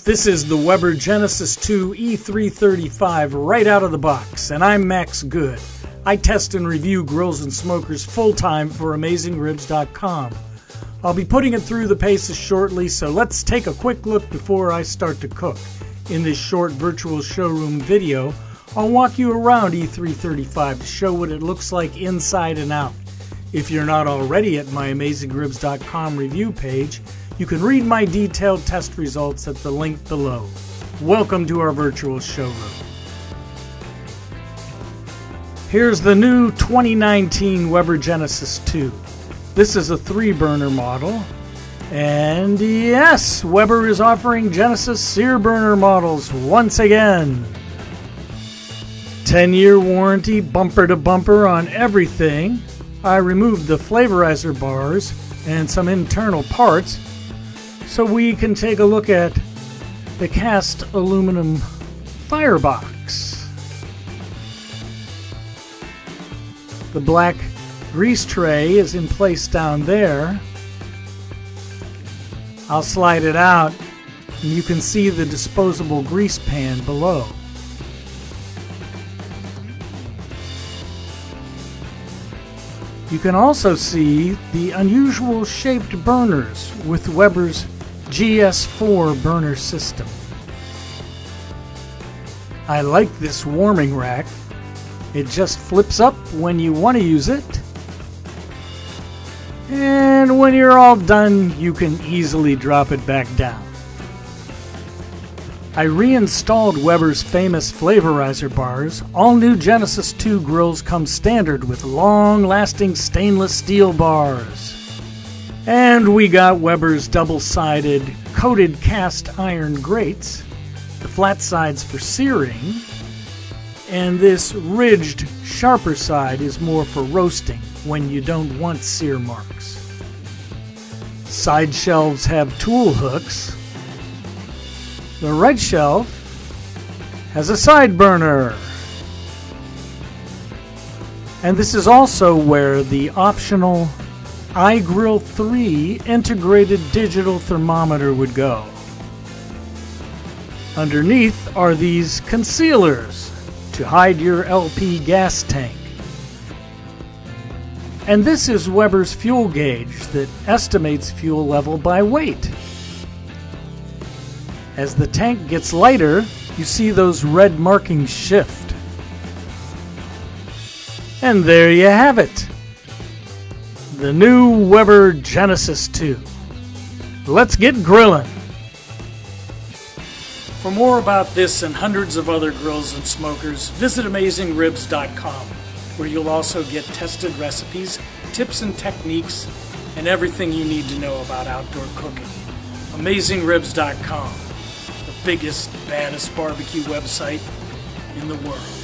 This is the Weber Genesis 2 E-335 right out of the box, and I'm Max Good. I test and review grills and smokers full-time for AmazingRibs.com. I'll be putting it through the paces shortly, so let's take a quick look before I start to cook. In this short virtual showroom video, I'll walk you around E-335 to show what it looks like inside and out. If you're not already at my AmazingRibs.com review page, you can read my detailed test results at the link below. Welcome to our virtual showroom. Here's the new 2019 Weber Genesis 2. This is a 3-burner model. And yes, Weber is offering Genesis sear burner models once again. 10-year warranty, bumper to bumper on everything. I removed the flavorizer bars and some internal parts so we can take a look at the cast aluminum firebox. The black grease tray is in place down there. I'll slide it out and you can see the disposable grease pan below. You can also see the unusual shaped burners with Weber's GS4 burner system. I like this warming rack. It just flips up when you want to use it. And when you're all done, you can easily drop it back down. I reinstalled Weber's famous flavorizer bars. All new Genesis 2 grills come standard with long-lasting stainless steel bars. And we got Weber's double-sided coated cast iron grates, the flat sides for searing, and this ridged sharper side is more for roasting when you don't want sear marks. Side shelves have tool hooks. The right shelf has a side burner. And this is also where the optional iGrill 3 integrated digital thermometer would go. Underneath are these concealers to hide your LP gas tank. And this is Weber's fuel gauge that estimates fuel level by weight. As the tank gets lighter, you see those red markings shift. And there you have it. The new Weber Genesis 2. Let's get grilling. For more about this and hundreds of other grills and smokers, visit AmazingRibs.com, where you'll also get tested recipes, tips and techniques, and everything you need to know about outdoor cooking. AmazingRibs.com, the biggest, baddest barbecue website in the world.